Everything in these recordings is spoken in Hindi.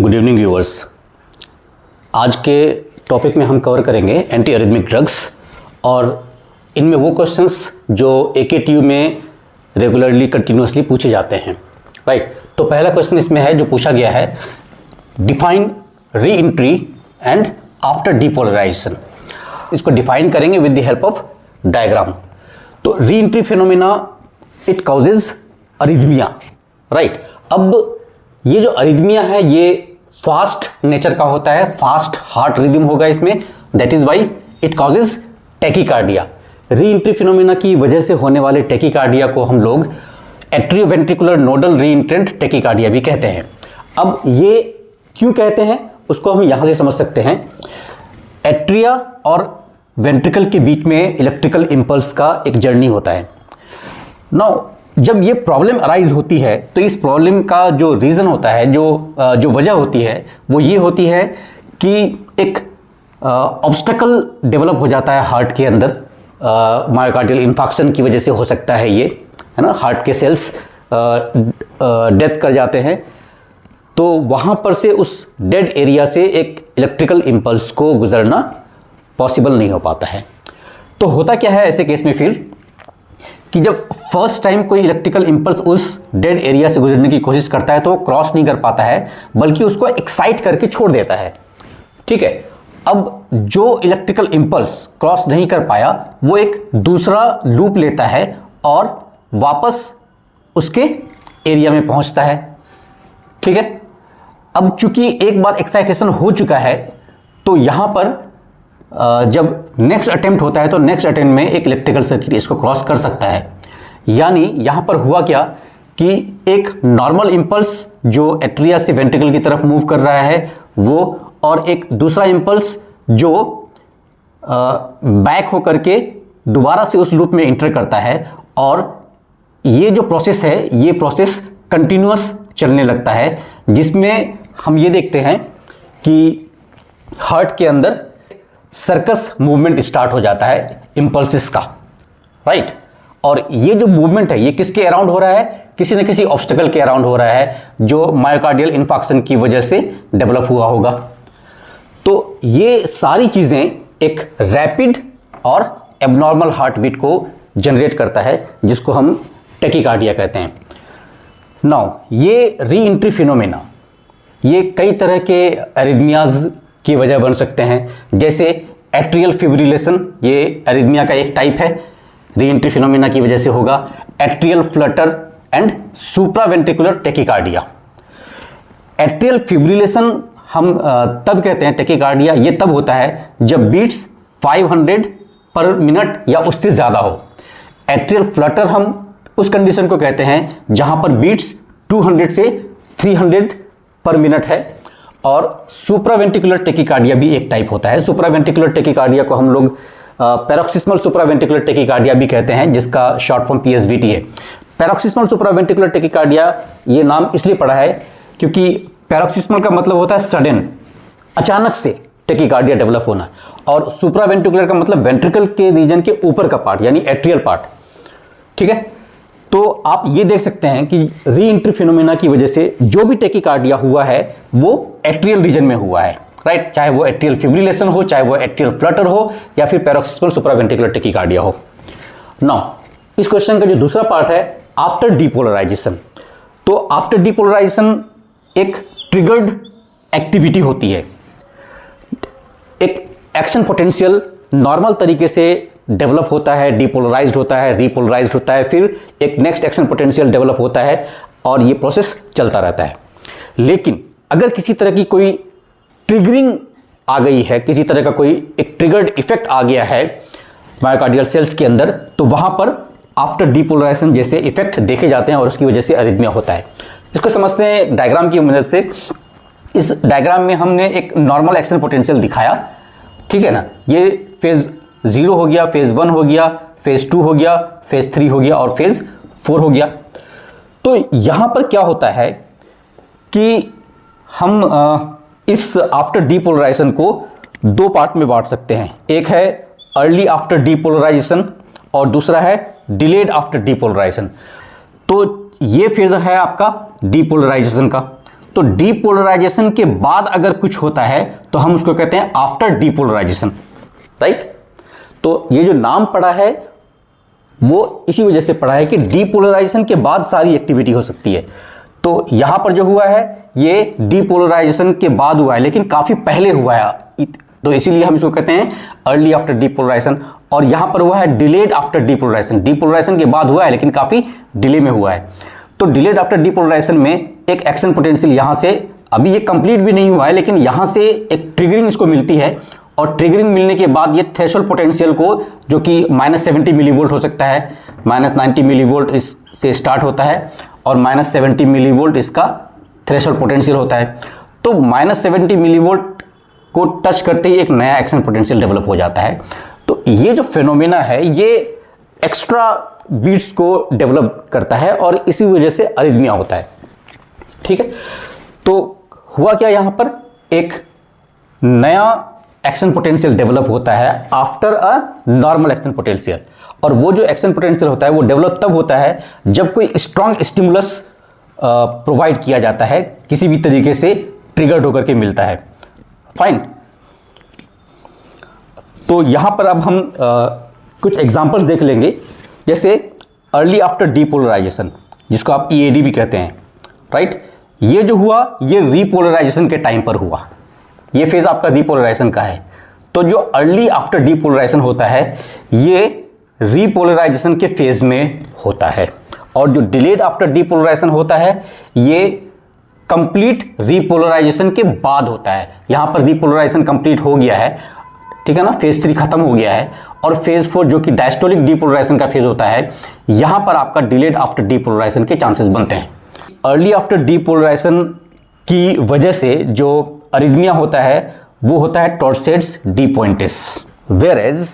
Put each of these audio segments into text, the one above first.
Good evening viewers. आज के टॉपिक में हम कवर करेंगे एंटी एरिथमिक ड्रग्स और इनमें वो क्वेश्चंस जो AKTU में रेगुलरली कंटिन्यूसली पूछे जाते हैं। राइट, तो पहला क्वेश्चन इसमें है जो पूछा गया है, define re entry and after depolarisation. इसको डिफाइन करेंगे with the help of diagram. तो re entry phenomena it causes arrhythmia. Right, अब ये जो अरिथमिया है ये फास्ट नेचर का होता है, फास्ट हार्ट रिदम होगा इसमें, that is why it causes tachycardia. री एंट्री फिनोमेना की वजह से होने वाले टैकीकार्डिया को हम लोग एट्रियोवेंट्रिकुलर नोडल री एंट्रेंट टैकीकार्डिया भी कहते हैं। अब ये क्यों कहते हैं उसको हम यहां से समझ सकते हैं। एट्रिया और वेंट्रिकल के बीच में इलेक्ट्रिकल इंपल्स का एक जर्नी होता है। नाउ जब ये प्रॉब्लम अराइज होती है तो इस प्रॉब्लम का जो रीज़न होता है, जो वजह होती है वो ये होती है कि एक ऑब्स्टेकल डेवलप हो जाता है हार्ट के अंदर। मायोकार्डियल इन्फार्क्शन की वजह से हो सकता है ये, है ना, हार्ट के सेल्स डेथ कर जाते हैं। तो वहाँ पर से उस डेड एरिया से एक इलेक्ट्रिकल इम्पल्स को गुजरना पॉसिबल नहीं हो पाता है। तो होता क्या है ऐसे केस में फिर कि जब फर्स्ट टाइम कोई इलेक्ट्रिकल इंपल्स उस डेड एरिया से गुजरने की कोशिश करता है तो वो क्रॉस नहीं कर पाता है, बल्कि उसको एक्साइट करके छोड़ देता है। ठीक है, अब जो इलेक्ट्रिकल इंपल्स क्रॉस नहीं कर पाया वो एक दूसरा लूप लेता है और वापस उसके एरिया में पहुंचता है। ठीक है, अब चूंकि एक बार एक्साइटेशन हो चुका है तो यहां पर जब नेक्स्ट अटेम्प्ट होता है तो नेक्स्ट अटेम्प्ट में एक इलेक्ट्रिकल सर्किट इसको क्रॉस कर सकता है। यानी यहां पर हुआ क्या कि एक नॉर्मल इंपल्स जो एट्रिया से वेंट्रिकल की तरफ मूव कर रहा है वो, और एक दूसरा इंपल्स जो बैक होकर के दोबारा से उस लूप में इंटर करता है, और ये जो प्रोसेस है ये प्रोसेस कंटिन्यूअस चलने लगता है, जिसमें हम ये देखते हैं कि हार्ट के अंदर सर्कस मूवमेंट स्टार्ट हो जाता है इंपल्सिस का। राइट, और ये जो मूवमेंट है ये किसके अराउंड हो रहा है? किसी न किसी ऑब्स्टेकल के अराउंड हो रहा है जो मायोकार्डियल इन्फार्क्शन की वजह से डेवलप हुआ होगा। तो ये सारी चीजें एक रैपिड और एबनॉर्मल हार्ट बीट को जनरेट करता है, जिसको हम टैकीकार्डिया कहते हैं। नाउ ये री एंट्री फिनोमेना ये कई तरह के एरिथमियाज की वजह बन सकते हैं, जैसे एट्रियल फिब्रिलेशन, ये एरिथमिया का एक टाइप है, री एंट्री फिनोमेना की वजह से होगा। Atrial Flutter and supraventricular tachycardia. Atrial fibrillation हम तब कहते हैं टैकीकार्डिया, ये तब होता है जब बीट्स 500 पर मिनट या उससे ज़्यादा हो। एट्रियल फ्लटर हम उस कंडीशन को कहते हैं जहां पर बीट्स 200 से 300 पर मिनट है। और सुप्रावेंट्रिकुलर टैकीकार्डिया भी एक टाइप होता है। सुप्रावेंट्रिकुलर टैकीकार्डिया को हम लोग पैरोक्सिस्मल सुप्रावेंट्रिकुलर टैकीकार्डिया भी कहते हैं, जिसका शॉर्ट फॉर्म PSVT है। पैरोक्सिस्मल सुप्रावेंट्रिकुलर टैकीकार्डिया ये नाम इसलिए पड़ा है क्योंकि पैरोक्सिस्मल का मतलब होता है सडन, अचानक से टैकीकार्डिया डेवलप होना, और सुप्रावेंट्रिकुलर का मतलब वेंट्रिकल के रीजन के ऊपर का पार्ट यानी एट्रियल पार्ट। ठीक है, तो आप ये देख सकते हैं कि री एंट्री फिनोमेना की वजह से जो भी टैकीकार्डिया हुआ है वो एट्रियल रीजन में हुआ है। राइट, चाहे वो एट्रियल फिब्रिलेशन हो, चाहे वो एट्रियल फ्लटर हो, या फिर पैरोक्सिस्मल सुप्रावेंट्रिकुलर टैकीकार्डिया हो। नाउ इस क्वेश्चन का जो दूसरा पार्ट है आफ्टर डीपोलराइजेशन। तो आफ्टर डीपोलराइजेशन एक ट्रिगर्ड एक्टिविटी होती है। एक एक्शन पोटेंशियल नॉर्मल तरीके से डेवलप होता है, डीपोलराइज्ड होता है, रीपोलराइज्ड होता है, फिर एक नेक्स्ट एक्शन पोटेंशियल डेवलप होता है, और ये प्रोसेस चलता रहता है। लेकिन अगर किसी तरह की कोई ट्रिगरिंग आ गई है, किसी तरह का कोई एक ट्रिगर्ड इफेक्ट आ गया है मायोकार्डियल सेल्स के अंदर, तो वहां पर आफ्टर डीपोलराइजेशन जैसे इफेक्ट देखे जाते हैं और उसकी वजह से अरिथमिया होता है। इसको समझते हैं डायग्राम की मदद से। इस डायग्राम में हमने एक नॉर्मल एक्शन पोटेंशियल दिखाया। ठीक है ना, ये फेज 0 हो गया, फेज 1 हो गया, फेज 2 हो गया, फेज 3 हो गया और फेज 4 हो गया। तो यहां पर क्या होता है कि हम इस आफ्टर डीपोलराइजेशन को दो पार्ट में बांट सकते हैं। एक है अर्ली आफ्टर डीपोलराइजेशन और दूसरा है डिलेड आफ्टर डीपोलराइजेशन। तो ये फेज है आपका डीपोलराइजेशन का। तो डीपोलराइजेशन के बाद अगर कुछ होता है तो हम उसको कहते हैं आफ्टर डीपोलराइजेशन, राइट। तो ये जो नाम पड़ा है वो इसी वजह से पड़ा है कि डीपोलराइजेशन के बाद सारी एक्टिविटी हो सकती है। तो यहां पर जो हुआ है ये डीपोलराइजेशन के बाद हुआ है, लेकिन काफी पहले हुआ है, तो इसीलिए हम इसको कहते हैं अर्ली आफ्टर डीपोलराइजेशन। और यहां पर हुआ है डिलेड आफ्टर डीपोलराइजेशन, डीपोलराइजेशन के बाद हुआ है लेकिन काफी डिले में हुआ है। तो डिलेड आफ्टर डीपोलराइजेशन में एक एक्शन पोटेंशियल यहां से, अभी ये कंप्लीट भी नहीं हुआ है लेकिन यहां से एक ट्रिगरिंग इसको मिलती है, और ट्रिगरिंग मिलने के बाद ये थ्रेशोल्ड पोटेंशियल को, जो कि -70 मिलीवोल्ट हो सकता है, -90 मिलीवोल्ट इससे स्टार्ट होता है और -70 मिलीवोल्ट इसका थ्रेशोल्ड पोटेंशियल होता है। तो -70 मिलीवोल्ट को टच करते ही एक नया एक्शन पोटेंशियल डेवलप हो जाता है। तो ये जो फेनोमेना है ये एक्स्ट्रा बीट्स को डेवलप करता है और इसी वजह से अरिथमिया होता है, ठीक है। तो हुआ क्या, यहां पर एक नया एक्शन पोटेंशियल डेवलप होता है after a normal action potential, और वो जो एक्शन पोटेंशियल होता है वो डेवलप तब होता है जब कोई स्ट्रॉन्ग स्टिमुलस प्रोवाइड किया जाता है, किसी भी तरीके से ट्रिगर्ड होकर के मिलता है, फाइन। तो यहां पर अब हम कुछ एग्जांपल्स देख लेंगे, जैसे अर्ली आफ्टर डीपोलराइजेशन, जिसको आप EAD भी कहते हैं, राइट। ये जो हुआ ये रीपोलराइजेशन के टाइम पर हुआ, ये फेज आपका डीपोलराइजेशन का है। तो जो अर्ली आफ्टर डीपोलराइजेशन होता है ये रीपोलराइजेशन के फेज में होता है, और जो डिलेड आफ्टर डीपोलराइजेशन होता है ये कंप्लीट रीपोलराइजेशन के बाद होता है। यहां पर रीपोलराइजेशन कंप्लीट हो गया है, ठीक है ना, फेज 3 खत्म हो गया है, और फेज 4 जो कि डायस्टोलिक डीपोलराइजेशन का फेज होता है, यहां पर आपका डिलेड आफ्टर डीपोलराइजेशन के चांसेस बनते हैं। अर्ली आफ्टर डीपोलराइजेशन की वजह से जो अरिथमिया होता है वो होता है torsades de pointes, whereas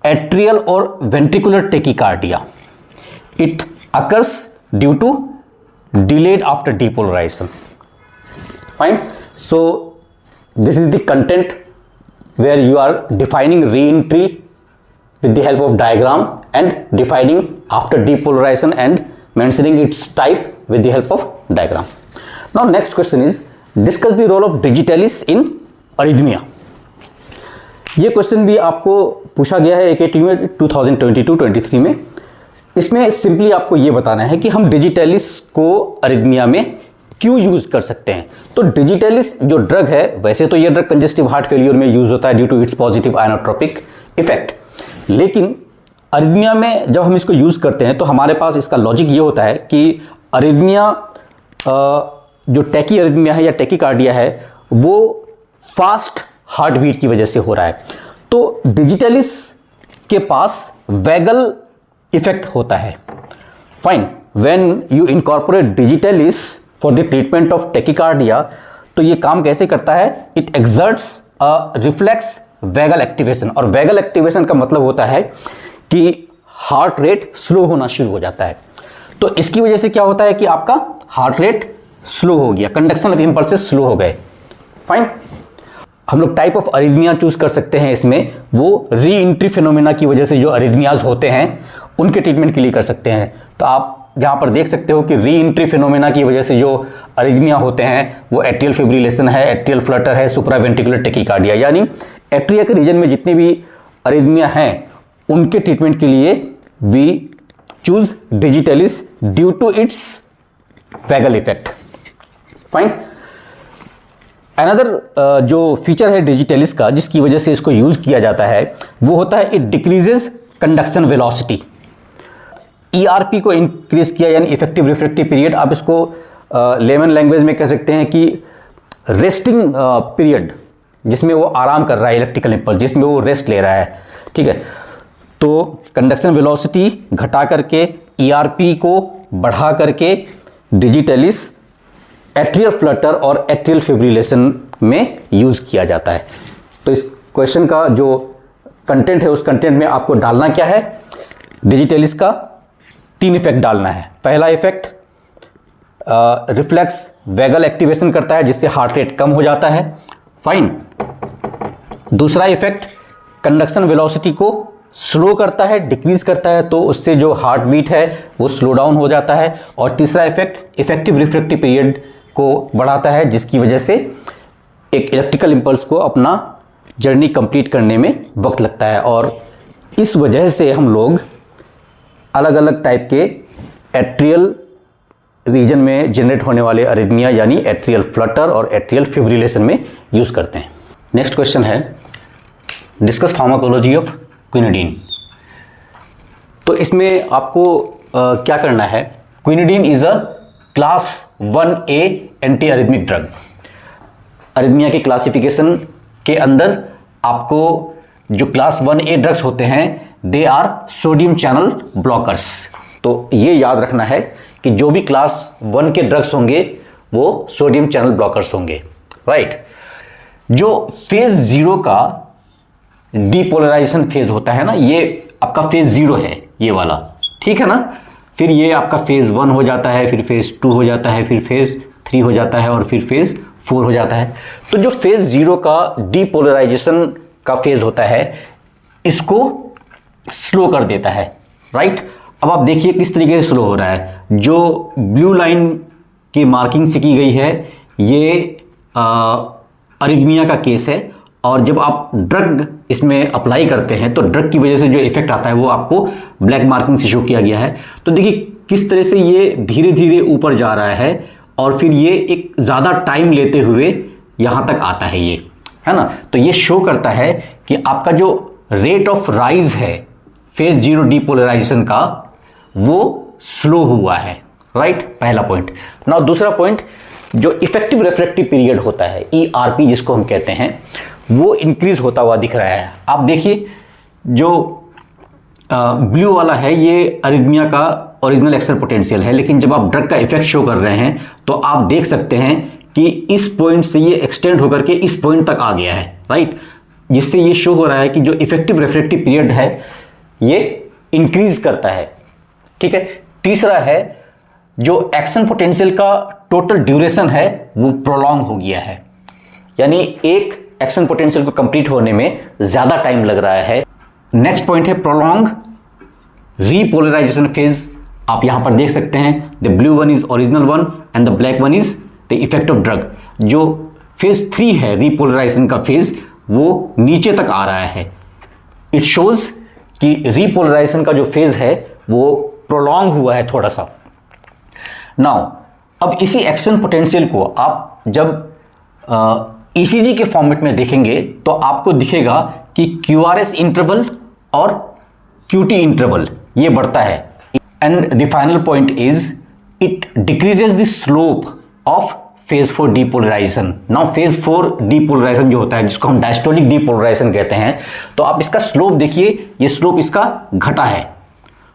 atrial और ventricular tachycardia it occurs due to delayed after depolarization, fine. So this is the content where you are defining re-entry with the help of diagram and defining after depolarization and mentioning its type with the help of diagram. Now next question is discuss the role of digitalis in arrhythmia. ये क्वेश्चन भी आपको पूछा गया है AKT में 2022-23 में। इसमें सिंपली आपको ये बताना है कि हम डिजिटलिस को अरिथमिया में क्यों यूज कर सकते हैं। तो डिजिटलिस जो ड्रग है, वैसे तो ये ड्रग कंजेस्टिव हार्ट फेलियर में यूज होता है due to its positive inotropic effect, लेकिन अरिथमिया में जब हम इसको यूज करते हैं तो हमारे पास इसका लॉजिक ये होता है कि अरिथमिया जो टैकी अरिथमिया है या टैकीकार्डिया है वो फास्ट हार्ट बीट की वजह से हो रहा है। तो डिजिटलिस के पास वैगल इफेक्ट होता है, fine. When you incorporate digitalis for the treatment of tachycardia, तो ये काम कैसे करता है, it exerts a reflex vagal activation, और वैगल एक्टिवेशन का मतलब होता है कि हार्ट रेट स्लो होना शुरू हो जाता है। तो इसकी वजह से क्या होता है कि आपका हार्ट रेट स्लो हो गया, कंडक्शन ऑफ इंपल्सेस स्लो हो गए, फाइन। हम लोग टाइप ऑफ अरिथमिया चूज कर सकते हैं इसमें, वो री एंट्री फिनोमेना की वजह से जो अरिथमियाज होते हैं उनके ट्रीटमेंट के लिए कर सकते हैं। तो आप यहां पर देख सकते हो कि री एंट्री फिनोमेना की वजह से जो अरिथमिया होते हैं वो एट्रियल फिब्रिलेशन है, एट्रियल फ्लटर है, सुप्रावेंट्रिकुलर टैकीकार्डिया, यानी एट्रिया के रीजन में जितने भी अरिथमिया हैं उनके ट्रीटमेंट के लिए we choose digitalis due to its vagal effect, fine. Another जो फीचर है डिजिटलिस का जिसकी वजह से इसको यूज किया जाता है वो होता है it decreases conduction velocity. ERP को इंक्रीज किया, यानी इफेक्टिव रिफ्रैक्टिव पीरियड, आप इसको लेमन लैंग्वेज में कह सकते हैं कि रेस्टिंग पीरियड, जिसमें वो आराम कर रहा है इलेक्ट्रिकल इंपल्स, जिसमें वो रेस्ट ले रहा है, ठीक है। तो कंडक्शन वेलोसिटी घटा करके ERP को बढ़ा करके डिजिटलिस एट्रियल फ्लटर और एट्रियल फिब्रिलेशन में यूज किया जाता है। तो इस क्वेश्चन का जो कंटेंट है उस कंटेंट में आपको डालना क्या है, डिजिटलिस का 3 इफेक्ट डालना है। पहला इफेक्ट रिफ्लेक्स वैगल एक्टिवेशन करता है जिससे हार्ट रेट कम हो जाता है, फाइन। दूसरा इफेक्ट कंडक्शन वेलोसिटी को स्लो करता है, डिक्रीज करता है, तो उससे जो हार्ट बीट है वो स्लो डाउन हो जाता है। और तीसरा इफेक्ट इफेक्टिव रिफ्रैक्टिव पीरियड को बढ़ाता है, जिसकी वजह से एक इलेक्ट्रिकल इंपल्स को अपना जर्नी कंप्लीट करने में वक्त लगता है। और इस वजह से हम लोग अलग अलग टाइप के एट्रियल रीजन में जनरेट होने वाले अरिथमिया यानी एट्रियल फ्लटर और एट्रियल फिब्रिलेशन में यूज़ करते हैं। नेक्स्ट क्वेश्चन है, डिस्कस फार्माकोलॉजी ऑफ क्विनिडीन। तो इसमें आपको क्या करना है, quinidine is a class 1A antiarrhythmic drug. Arrhythmia के क्लासिफिकेशन के अंदर आपको जो क्लास 1A ड्रग्स होते हैं they are sodium channel blockers. तो ये याद रखना है कि जो भी क्लास 1 के ड्रग्स होंगे वो सोडियम चैनल ब्लॉकर्स होंगे, राइट। जो फेज 0 का डीपोलराइजेशन फेज होता है ना, ये आपका फेज 0 है ये वाला, ठीक है ना। फिर ये आपका फेज 1 हो जाता है, फिर फेज 2 हो जाता है, फिर फेज 3 हो जाता है और फिर फेज 4 हो जाता है। तो जो फेज 0 का डीपोलराइजेशन का फेज होता है इसको स्लो कर देता है, राइट। अब आप देखिए किस तरीके से स्लो हो रहा है। जो ब्लू लाइन की मार्किंग से की गई है ये अरिथमिया का केस है, और जब आप ड्रग इसमें अप्लाई करते हैं तो ड्रग की वजह से जो इफेक्ट आता है वो आपको ब्लैक मार्किंग से शो किया गया है। तो देखिए किस तरह से ये धीरे धीरे ऊपर जा रहा है और फिर ये एक ज़्यादा टाइम लेते हुए यहाँ तक आता है, ये है ना। तो ये शो करता है कि आपका जो रेट ऑफ राइज है फेज 0 डीपोलराइजेशन का वो स्लो हुआ है, राइट। पहला पॉइंट। नाउ दूसरा पॉइंट, जो इफेक्टिव रिफ्रैक्टिव पीरियड होता है ERP जिसको हम कहते हैं वो इंक्रीज होता हुआ दिख रहा है। आप देखिए जो ब्लू वाला है ये अरिथमिया का ओरिजिनल एक्शन पोटेंशियल है, लेकिन जब आप ड्रग का इफेक्ट शो कर रहे हैं तो आप देख सकते हैं कि इस पॉइंट से ये एक्सटेंड होकर के इस पॉइंट तक आ गया है, राइट। जिससे ये शो हो रहा है कि जो इफेक्टिव रिफ्रैक्टिव पीरियड है ये इंक्रीज करता है, ठीक है। तीसरा है जो एक्शन पोटेंशियल का टोटल ड्यूरेशन है वो प्रोलॉन्ग हो गया है, यानी एक एक्शन पोटेंशियल को कंप्लीट होने में ज्यादा टाइम लग रहा है। नेक्स्ट पॉइंट है प्रोलॉन्ग रीपोलराइजेशन फेज। आप यहां पर देख सकते हैं the blue one is original one and the black one is the effect of drug. जो फेज 3 है रीपोलराइजेशन का फेज वो नीचे तक आ रहा है। इट शोज कि रीपोलराइजेशन का जो फेज है वो प्रोलॉन्ग हुआ है थोड़ा सा। नाउ अब इसी एक्शन पोटेंशियल को आप जब ECG के फॉर्मेट में देखेंगे तो आपको दिखेगा कि QRS इंटरवल और QT इंटरवल ये बढ़ता है। And the final point is it decreases the slope of phase 4 depolarization. Now phase 4 depolarization जो होता है जिसको हम डायस्टोलिक डीपोलराइजेशन कहते हैं, तो आप इसका स्लोप देखिए, ये स्लोप इसका घटा है,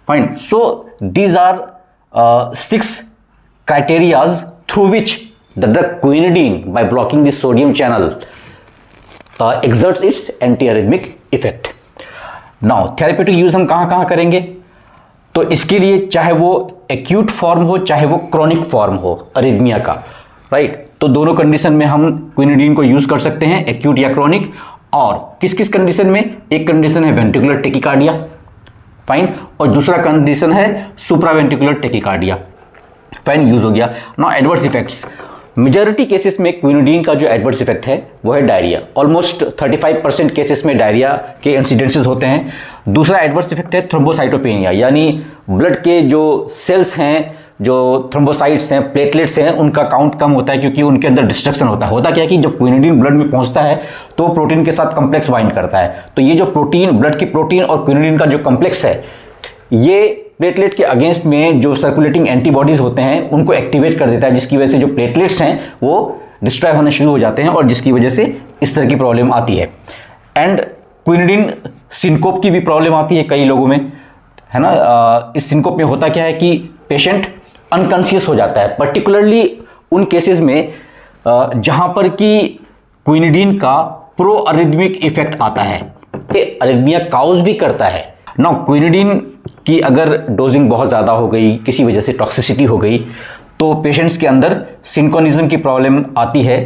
fine. So these are 6 criterias through which the drug quinidine by blocking the sodium channel exerts its antiarrhythmic effect. Now therapeutic use हम कहाँ करेंगे, तो इसके लिए चाहे वो acute फॉर्म हो चाहे वो chronic फॉर्म हो अरिथमिया का, राइट। तो दोनों कंडीशन में हम क्विनिडीन को यूज कर सकते हैं, acute या chronic। और किस किस कंडीशन में, एक कंडीशन है वेंट्रिकुलर टेकिकार्डिया, फाइन, और दूसरा कंडीशन है सुप्रावेंट्रिकुलर टेकिकार्डिया, फाइन, यूज हो गया। Now adverse effects, majority cases में क्विनिडीन का जो एडवर्स इफेक्ट है वो है डायरिया। ऑलमोस्ट 35% केसेस में डायरिया के इंसिडेंसेस होते हैं। दूसरा एडवर्स इफेक्ट है थ्रोम्बोसाइटोपेनिया, यानी ब्लड के जो सेल्स हैं, जो थ्रोम्बोसाइट्स हैं, प्लेटलेट्स हैं, उनका काउंट कम होता है क्योंकि उनके अंदर डिस्ट्रक्शन होता है। होता क्या है कि जब क्विनिडीन ब्लड में पहुंचता है तो प्रोटीन के साथ कॉम्प्लेक्स बाइंड करता है। तो ये जो प्रोटीन, ब्लड की प्रोटीन और क्विनिडीन का जो कॉम्प्लेक्स है ये प्लेटलेट के अगेंस्ट में जो सर्कुलेटिंग एंटीबॉडीज होते हैं उनको एक्टिवेट कर देता है, जिसकी वजह से जो प्लेटलेट्स हैं वो डिस्ट्रॉय होने शुरू हो जाते हैं और जिसकी वजह से इस तरह की प्रॉब्लम आती है। एंड क्विनिडीन सिनकोप की भी प्रॉब्लम आती है कई लोगों में, है ना। इस सिनकोप में होता क्या है कि पेशेंट अनकॉन्शियस हो जाता है, पर्टिकुलरली उन केसेस में जहां पर कि क्विनिडीन का प्रो अरिथमिक इफेक्ट आता है, ये अरिथमिया काउज भी करता है। नाउ क्विनिडीन की अगर डोजिंग बहुत ज़्यादा हो गई, किसी वजह से टॉक्सिसिटी हो गई, तो पेशेंट्स के अंदर सिंकोनिज्म की प्रॉब्लम आती है।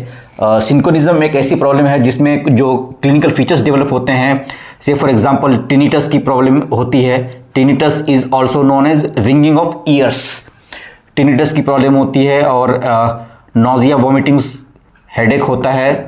सिंकोनिज्म एक ऐसी प्रॉब्लम है जिसमें जो क्लिनिकल फीचर्स डेवलप होते हैं, से फॉर एग्जांपल टिनिटस की प्रॉब्लम होती है। Tinnitus is also known as ringing of ears, tinnitus की प्रॉब्लम होती है। और नोजिया, वोमिटिंग्स, हेडेक होता है।